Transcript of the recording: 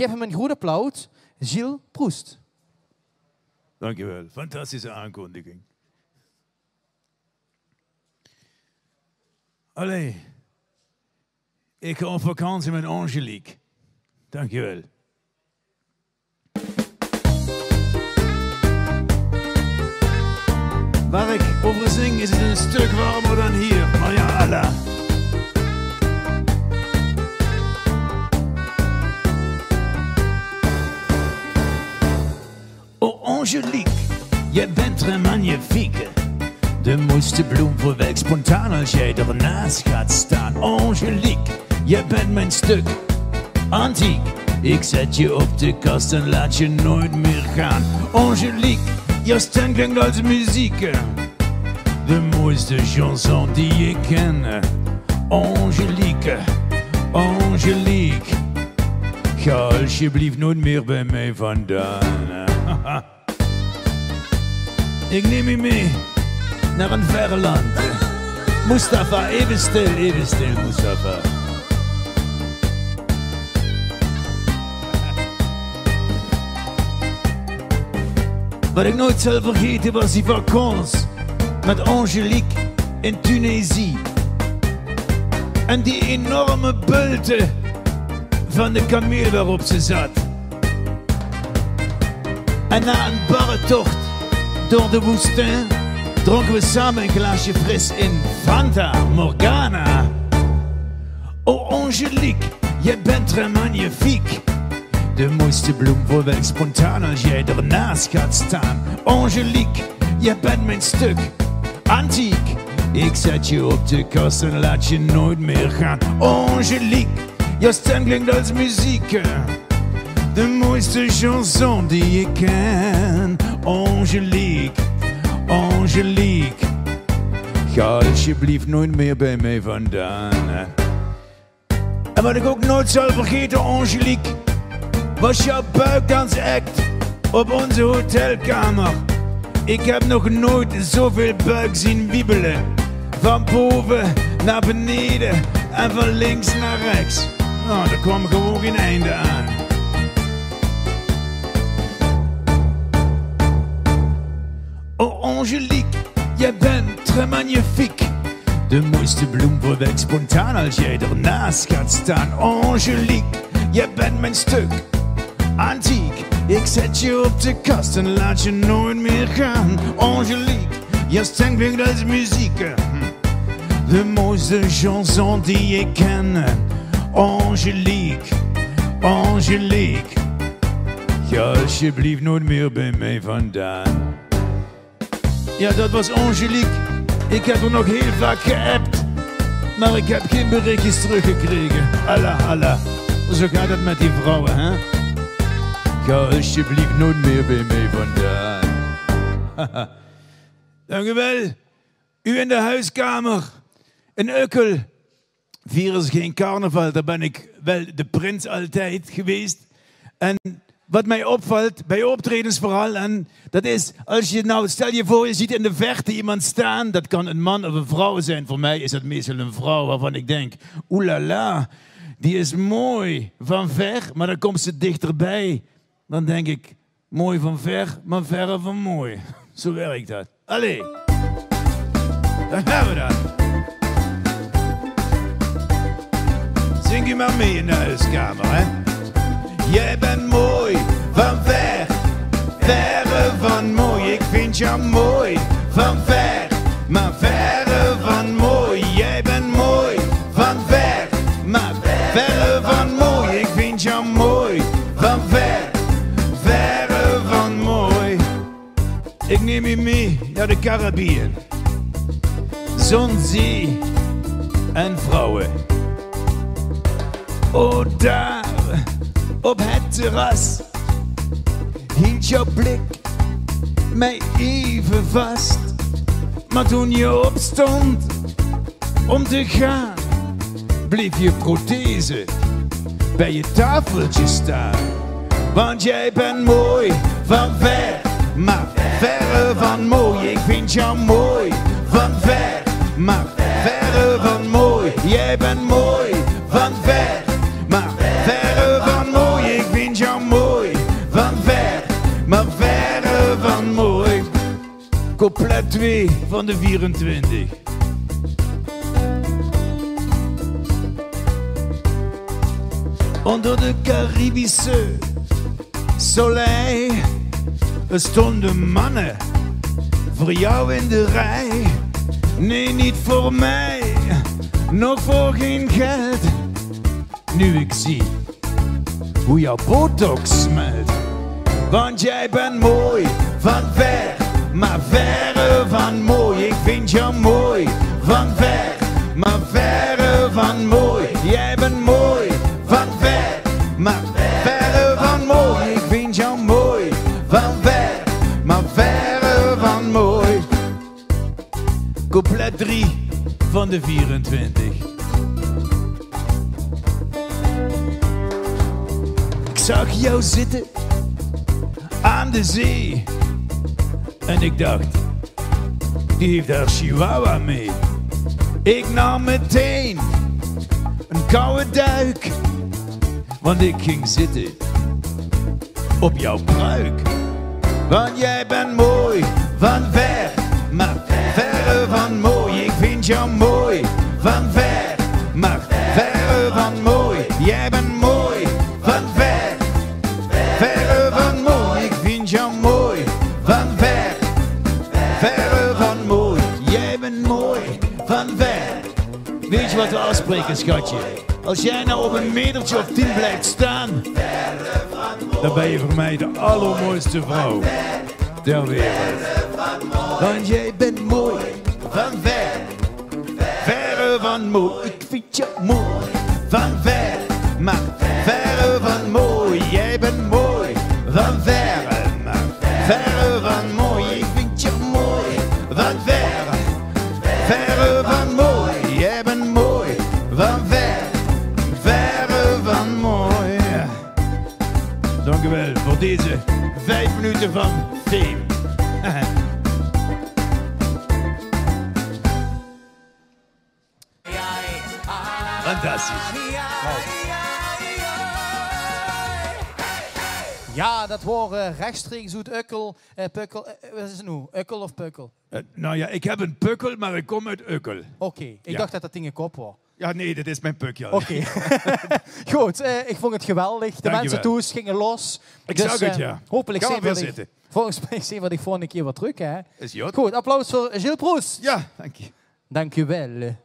geef hem een goed applaus. Gilles Proest. Dankjewel. Fantastische aankondiging. Allee. Ik ga op vakantie met Angelique. Dankjewel. Waar ik over zing is het een stuk warmer dan hier. Maar ja, Allah. Oh Angelique, jij bent très magnifique. De mooiste bloem verwelkt spontaan als jij ernaast gaat staan. Angelique, jij bent mijn stuk. Antiek, ik zet je op de kast en laat je nooit meer gaan. Angelique, jouw stem klinkt als muziek. De mooiste chanson die ik ken. Angelique, Angelique. Ga alsjeblieft nooit meer bij mij vandaan. Ik neem je mee naar een verre land. Mustafa, even stil, Mustafa. Wat ik nooit zal vergeten was die vakantie met Angelique in Tunesië. En die enorme bulten van de kameel waarop ze zat. En na een barre tocht door de woestijn dronken we samen een glaasje fris in Fanta Morgana. Oh Angelique, jij bent très magnifique. De mooiste bloem verwelkt spontaan als jij ernaast gaat staan. Angelique, jij bent mijn stuk. Antiek, ik zet je op de kast en laat je nooit meer gaan. Angelique, jouw stem klinkt als muziek. De mooiste chanson die ik ken. Angelique, Angelique. Ga alsjeblieft nooit meer bij mij vandaan. En wat ik ook nooit zal vergeten, Angelique, was jouw buikdansact op onze hotelkamer. Ik heb nog nooit zoveel buik zien wiebelen. Van boven naar beneden en van links naar rechts. Nou, er kwam gewoon geen einde aan. Oh Angelique, jij bent très magnifique. De mooiste bloem verwelkt spontaan als jij ernaast gaat staan. Angelique, jij bent mijn stuk. Antiek, ik zet je op de kast en laat je nooit meer gaan. Angelique, jouw stem klinkt als muziek. De mooiste chanson die ik ken. Angelique, Angelique. Ga alsjeblieft nooit meer bij mij vandaan. Ja, dat was Angelique. Ik heb er nog heel vaak geappt, maar ik heb geen berichtjes teruggekregen. Allah, Allah. Zo gaat het met die vrouwen, hè? Ga alsjeblieft nooit meer bij mij vandaan. Dank u wel. U in de huiskamer. In Ukkel. Vieren ze geen carnaval. Daar ben ik wel de prins altijd geweest. En wat mij opvalt, bij optredens vooral, en dat is, als je nou, stel je voor, je ziet in de verte iemand staan, dat kan een man of een vrouw zijn. Voor mij is dat meestal een vrouw waarvan ik denk, oelala, die is mooi van ver, maar dan komt ze dichterbij. Dan denk ik, mooi van ver, maar verre van mooi. Zo werkt dat. Allee, dan hebben we dat. Zing je maar mee in de huiskamer, hè? Jij bent mooi van ver, verre van mooi. Ik vind jou mooi van ver, maar verre van mooi. Jij bent mooi van ver, maar verre van mooi. Ik vind jou mooi van ver, verre van mooi. Ik neem je mee naar de Caribiën. Zon, zee en vrouwen. Oh, daar op het terras hield jouw blik mij even vast. Maar toen je opstond om te gaan, bleef je prothese bij je tafeltje staan. Want jij bent mooi van ver, maar verre van mooi. Ik vind jou mooi van ver, maar verre van mooi. Jij bent mooi van ver, maar verre van mooi. Ik vind Couplet 2 van de 24. Onder de Caribische soleil stonden mannen voor jou in de rij. Nee, niet voor mij, nog voor geen geld. Nu ik zie hoe jouw botox smelt. Want jij bent mooi van ver, maar verre van mooi. Ik vind jou mooi van ver, maar verre van mooi. Jij bent mooi van ver, maar verre van mooi. Ik vind jou mooi van ver, maar verre van mooi. Couplet 3 van de 24. Ik zag jou zitten aan de zee en ik dacht, die heeft haar chihuahua mee. Ik nam meteen een koude duik, want ik ging zitten op jouw pruik. Want jij bent mooi van ver, maar verre van mooi. Ik vind jou mooi van ver, maar verre van mooi. Jij bent mooi van ver, verre van mooi. Ik vind jou mooi van ver, verre van mooi. Jij bent mooi van ver. Weet je wat we afspreken, schatje? Als jij nou op een metertje of 10 blijft staan, dan ben je voor mij de allermooiste vrouw ter wereld. Want jij bent mooi van ver, verre van mooi. Ik vind je mooi van ver, maar verre van mooi. Jij bent mooi van ver, maar verre van mooi. Ik vind je mooi van ver, verre van mooi. Jij bent mooi van ver, verre van mooi. Dank u wel voor deze 5 minuten van fame. Fantastisch. Ja, dat wordt rechtstreeks uit Ukkel. Pukkel. Wat is het nu? Ukkel of Pukkel? Nou ja, ik heb een pukkel, maar ik kom uit Ukkel. Oké, ik dacht dat dat ding een kop was. Ja, nee, dat is mijn pukje. Oké. Goed, ik vond het geweldig. De mensen thuis gingen los. Ik zag het, ja. Hopelijk Gaan we weer zien zitten. Volgens mij zien we de volgende keer wat terug, hè? Is goed. Goed, applaus voor Gilles Proest. Ja, dank je. Dank u wel.